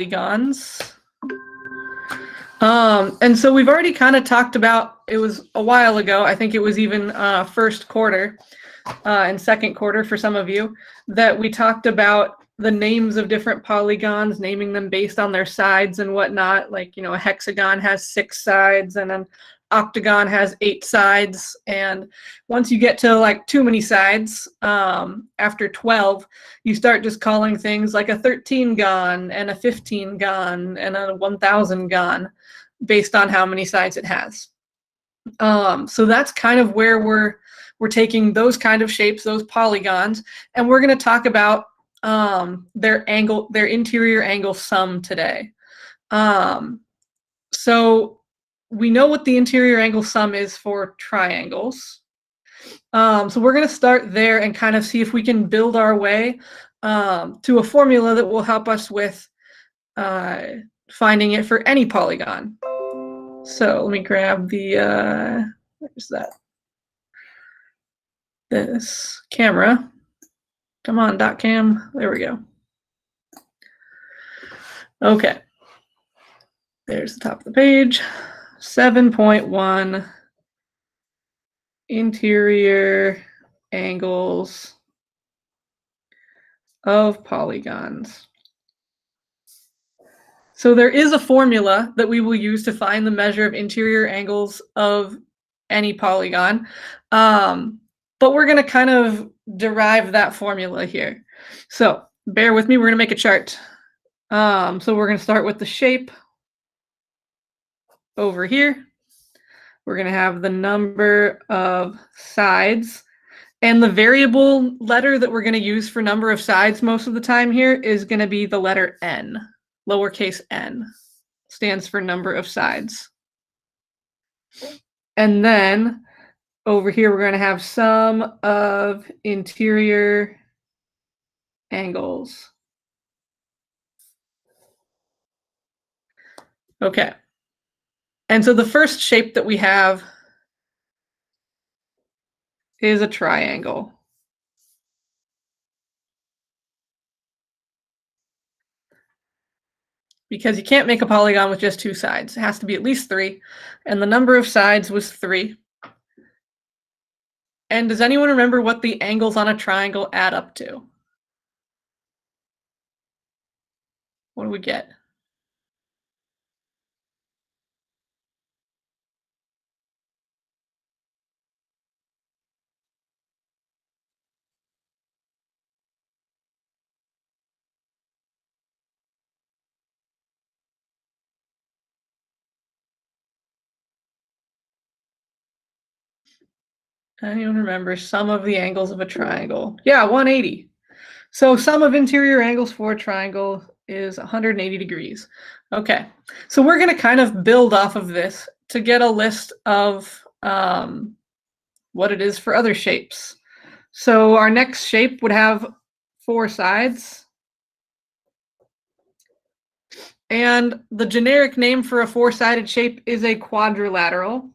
polygons. And so we've already kind of talked about, it was a while ago, I think it was even first quarter and second quarter for some of you, that we talked about the names of different polygons, naming them based on their sides and whatnot. Like, you know, a hexagon has 6 sides and an octagon has 8 sides. And once you get to like too many sides, after 12, you start just calling things like a 13-gon and a 15-gon and a 1,000-gon based on how many sides it has. So that's kind of where we're taking those kind of shapes, those polygons, and we're going to talk about their interior angle sum today. So we know what the interior angle sum is for triangles. So we're going to start there and kind of see if we can build our way to a formula that will help us with finding it for any polygon. So let me grab the, where's that? This camera. Come on, .cam. There we go. Okay. There's the top of the page. 7.1 interior angles of polygons. So there is a formula that we will use to find the measure of interior angles of any polygon. But we're going to kind of derive that formula here. So bear with me, we're going to make a chart. So we're going to start with the shape over here. We're going to have the number of sides. And the variable letter that we're going to use for number of sides most of the time here is going to be the letter n. Lowercase n stands for number of sides. And then over here, we're going to have sum of interior angles. Okay. And so the first shape that we have is a triangle. Because you can't make a polygon with just 2 sides. It has to be at least 3. And the number of sides was 3. And does anyone remember what the angles on a triangle add up to? What do we get? Anyone remember sum of the angles of a triangle? Yeah, 180. So sum of interior angles for a triangle is 180 degrees. Okay, so we're going to kind of build off of this to get a list of what it is for other shapes. So our next shape would have 4 sides. And the generic name for a 4-sided shape is a quadrilateral.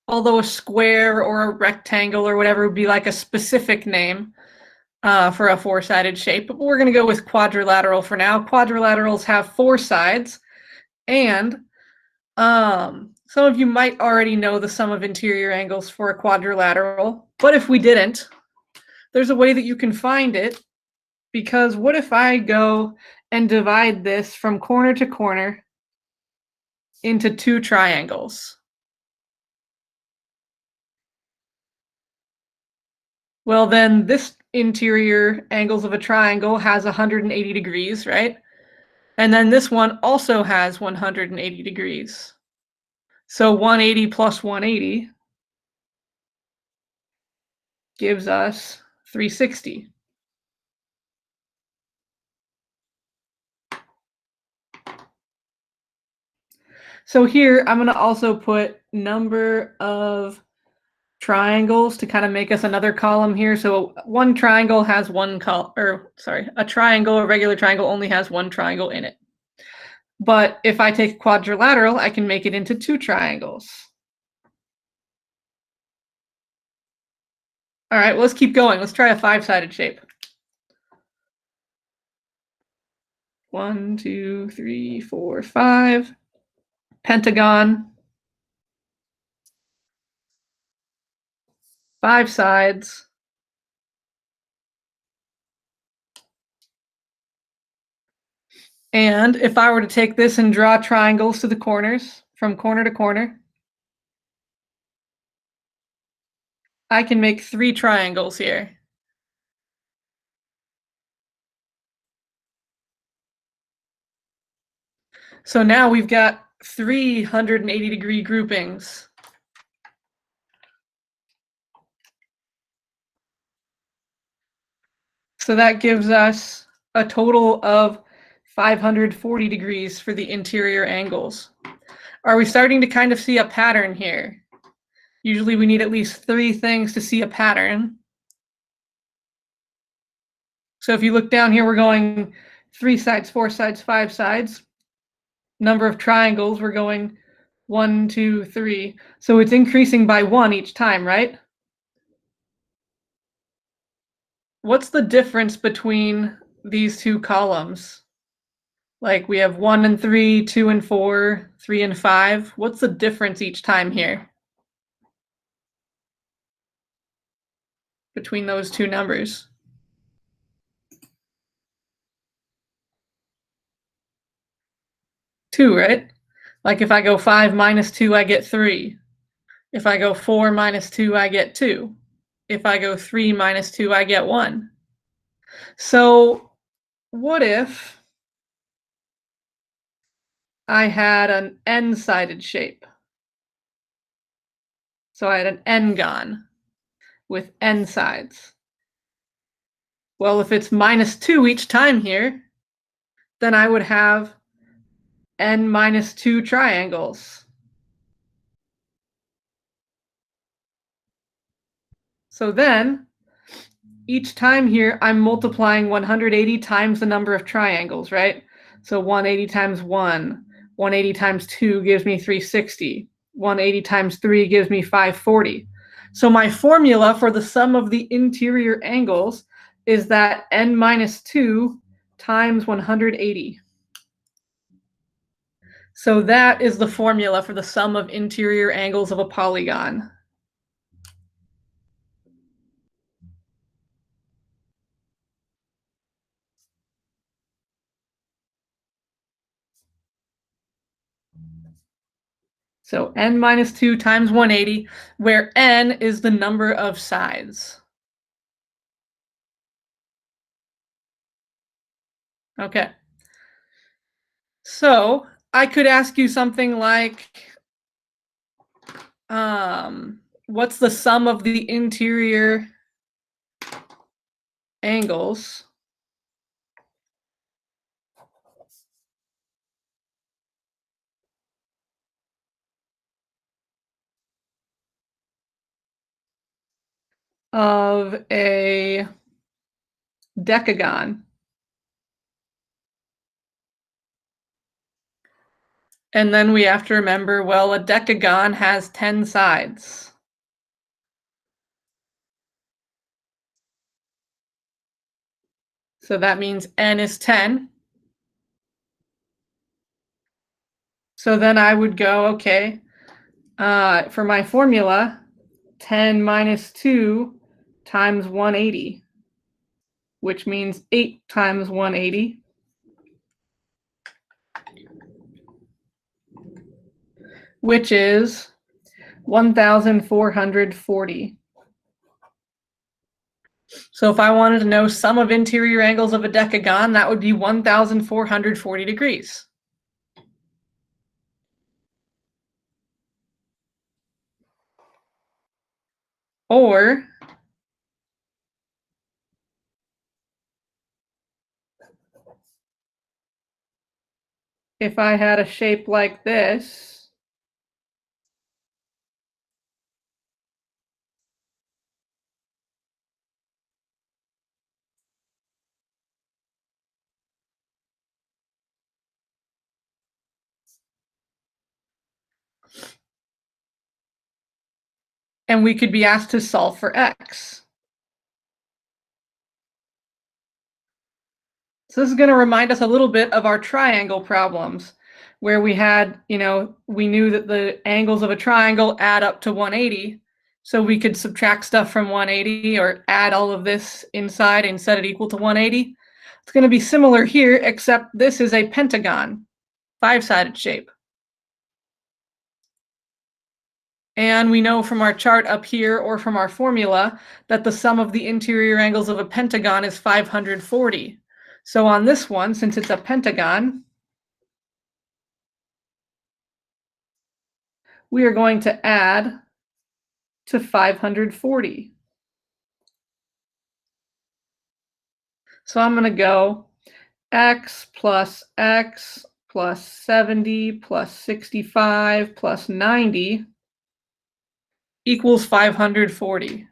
Although a square or a rectangle or whatever would be like a specific name for a 4-sided shape. But we're going to go with quadrilateral for now. Quadrilaterals have 4 sides. And some of you might already know the sum of interior angles for a quadrilateral. But if we didn't, there's a way that you can find it. Because what if I go and divide this from corner to corner into 2 triangles? Well, then this interior angles of a triangle has 180 degrees, right? And then this one also has 180 degrees. So 180 plus 180 gives us 360. So here, I'm going to also put number of triangles to kind of make us another column here. So one triangle has one column, or sorry, a triangle, a regular triangle only has 1 triangle in it. But if I take a quadrilateral, I can make it into 2 triangles. All right, well, let's keep going. Let's try a 5-sided shape. 1, 2, 3, 4, 5. Pentagon. 5 sides. And if I were to take this and draw triangles to the corners, from corner to corner, I can make 3 triangles here. So now we've got 380-degree groupings. So that gives us a total of 540 degrees for the interior angles. Are we starting to kind of see a pattern here? Usually we need at least 3 things to see a pattern. So if you look down here, we're going 3 sides, 4 sides, 5 sides. Number of triangles, we're going 1, 2, 3. So it's increasing by 1 each time, right? What's the difference between these 2 columns? Like we have 1 and 3, 2 and 4, 3 and 5. What's the difference each time here between those 2 numbers? 2, right? Like if I go 5 minus 2, I get 3. If I go 4 minus 2, I get 2. If I go 3 minus 2, I get 1. So what if I had an n-sided shape? So I had an n-gon with n sides. Well, if it's minus 2 each time here, then I would have n minus 2 triangles. So then, each time here, I'm multiplying 180 times the number of triangles, right? So 180 times 1, 180 times 2 gives me 360. 180 times 3 gives me 540. So my formula for the sum of the interior angles is that n minus 2 times 180. So that is the formula for the sum of interior angles of a polygon. So n minus 2 times 180, where n is the number of sides. Okay. So I could ask you something like, what's the sum of the interior angles of a decagon? And then we have to remember, well, a decagon has 10 sides. So that means n is 10. So then I would go, okay, for my formula, 10 minus 2 times 180, which means 8 times 180. Which is 1,440. So if I wanted to know sum of interior angles of a decagon, that would be 1,440 degrees. Or if I had a shape like this, and we could be asked to solve for x. So this is going to remind us a little bit of our triangle problems, where we had, we knew that the angles of a triangle add up to 180. So we could subtract stuff from 180 or add all of this inside and set it equal to 180. It's going to be similar here, except this is a pentagon, 5-sided shape. And we know from our chart up here or from our formula that the sum of the interior angles of a pentagon is 540. So on this one, since it's a pentagon, we are going to add to 540. So I'm going to go x plus 70 plus 65 plus 90 equals 540.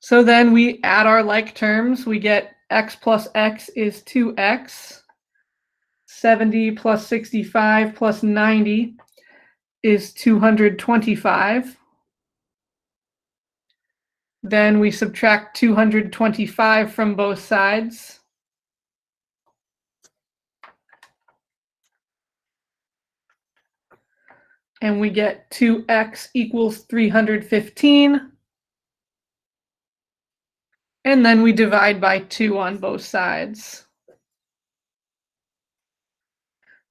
So then we add our like terms. We get x plus x is 2x. 70 plus 65 plus 90 is 225. Then we subtract 225 from both sides. And we get 2x equals 315. And then we divide by 2 on both sides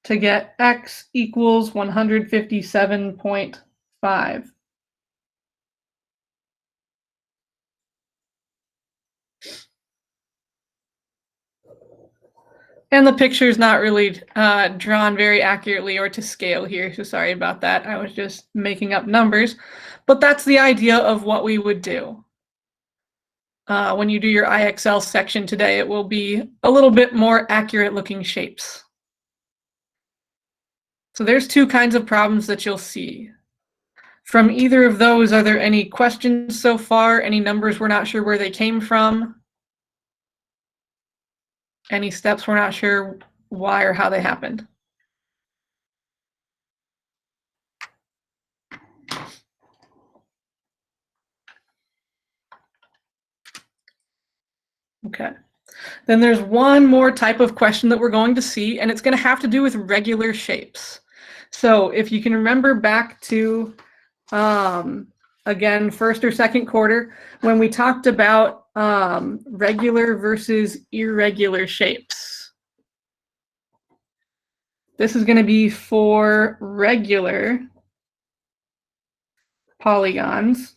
to get x equals 157.5. And the picture is not really drawn very accurately or to scale here, so sorry about that. I was just making up numbers, but that's the idea of what we would do. When you do your IXL section today, it will be a little bit more accurate looking shapes. So there's 2 kinds of problems that you'll see. From either of those, are there any questions so far? Any numbers we're not sure where they came from? Any steps we're not sure why or how they happened? Okay. Then there's one more type of question that we're going to see, and it's going to have to do with regular shapes. So if you can remember back to, again, first or second quarter, when we talked about regular versus irregular shapes. This is going to be for regular polygons.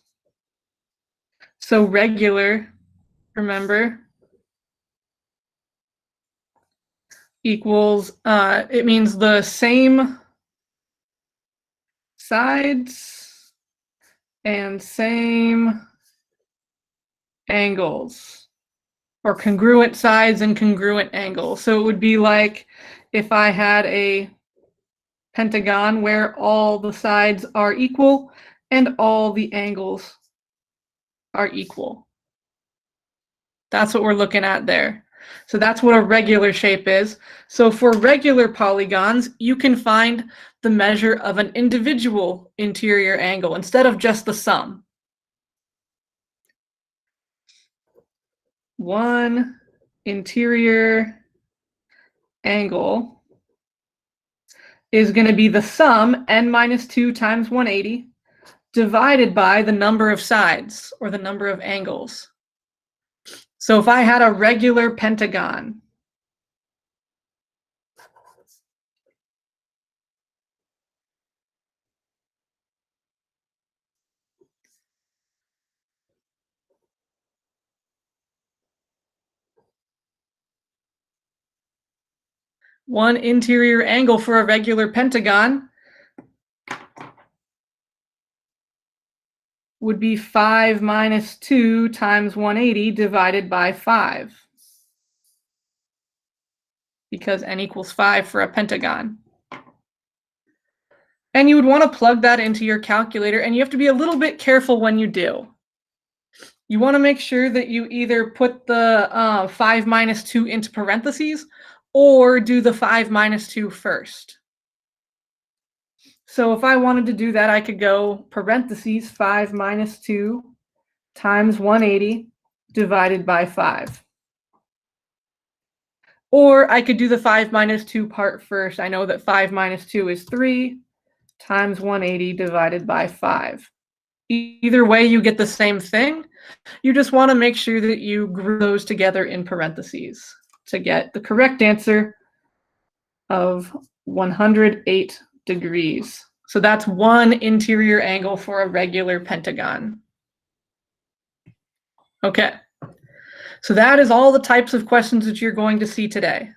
So regular, remember, equals, it means the same sides and same angles, or congruent sides and congruent angles. So it would be like if I had a pentagon where all the sides are equal and all the angles are equal. That's what we're looking at there. So that's what a regular shape is. So for regular polygons, you can find the measure of an individual interior angle instead of just the sum. One interior angle is going to be the sum, n minus 2 times 180, divided by the number of sides, or the number of angles. So if I had a regular pentagon, one interior angle for a regular pentagon would be 5 minus 2 times 180 divided by 5, because n equals 5 for a pentagon. And you would want to plug that into your calculator, and you have to be a little bit careful when you do. You want to make sure that you either put the 5 minus 2 into parentheses or do the 5 minus 2 first. So if I wanted to do that, I could go parentheses 5 minus 2 times 180 divided by 5. Or I could do the 5 minus 2 part first. I know that 5 minus 2 is 3 times 180 divided by 5. Either way, you get the same thing. You just want to make sure that you group those together in parentheses to get the correct answer of 108 degrees. So that's one interior angle for a regular pentagon. Okay, so that is all the types of questions that you're going to see today.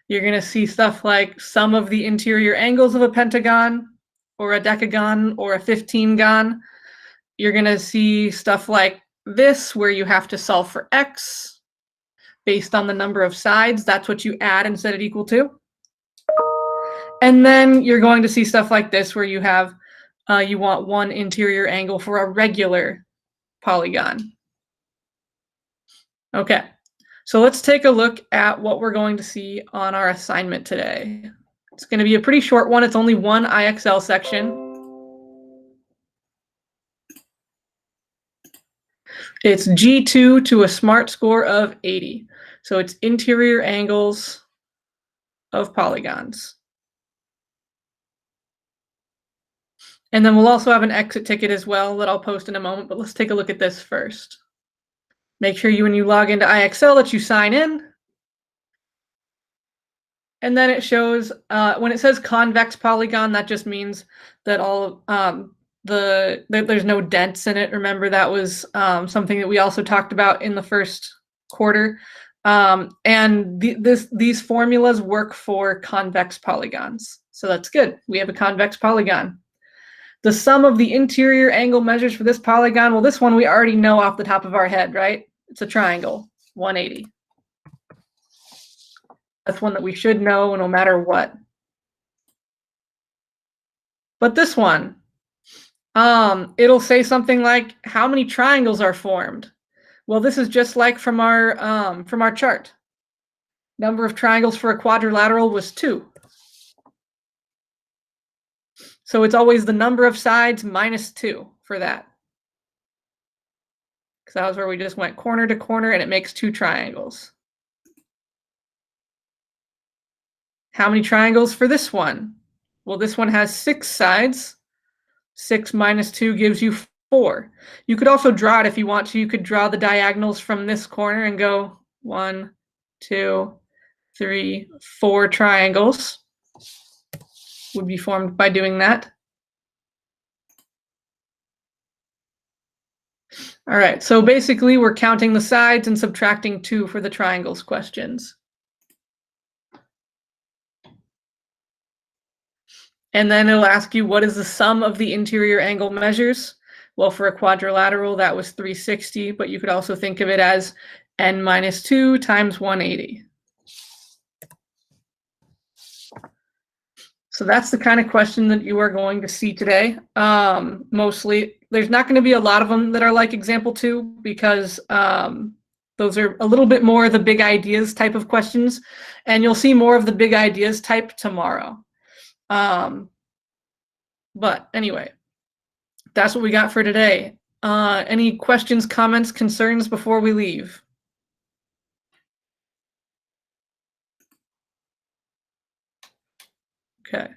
You're going to see stuff like sum of the interior angles of a pentagon, or a decagon, or a 15gon. You're going to see stuff like this, where you have to solve for x based on the number of sides. That's what you add and set it equal to. And then you're going to see stuff like this, where you have you want one interior angle for a regular polygon. Okay, so let's take a look at what we're going to see on our assignment today. It's going to be a pretty short one. It's only one IXL section. It's G2 to a SMART score of 80. So it's interior angles of polygons. And then we'll also have an exit ticket as well that I'll post in a moment, but let's take a look at this first. Make sure when you log into IXL that you sign in. And then it shows, when it says convex polygon, that just means that all there's no dents in it. Remember, that was something that we also talked about in the first quarter. And these formulas work for convex polygons. So that's good. We have a convex polygon. The sum of the interior angle measures for this polygon, well, this one we already know off the top of our head, right? It's a triangle, 180. That's one that we should know no matter what. But this one, it'll say something like, how many triangles are formed? Well, this is just like from our chart. Number of triangles for a quadrilateral was 2. So it's always the number of sides minus 2 for that. Because that was where we just went corner to corner and it makes 2 triangles. How many triangles for this one? Well, this one has 6 sides. 6 minus 2 gives you 4. You could also draw it if you want to. You could draw the diagonals from this corner and go 1, 2, 3, 4 triangles would be formed by doing that. All right, so basically we're counting the sides and subtracting 2 for the triangles questions. And then it'll ask you, what is the sum of the interior angle measures? Well, for a quadrilateral, that was 360, but you could also think of it as n minus 2 times 180. So that's the kind of question that you are going to see today. Mostly, there's not going to be a lot of them that are like example 2, because those are a little bit more the big ideas type of questions, and you'll see more of the big ideas type tomorrow. But anyway, that's what we got for today. Any questions, comments, concerns before we leave? Okay.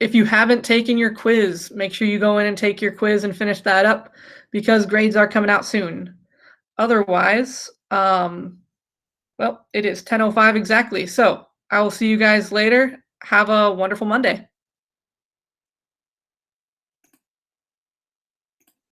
If you haven't taken your quiz, make sure you go in and take your quiz and finish that up, because grades are coming out soon. Otherwise, well, it is 10:05 exactly. So I will see you guys later. Have a wonderful Monday.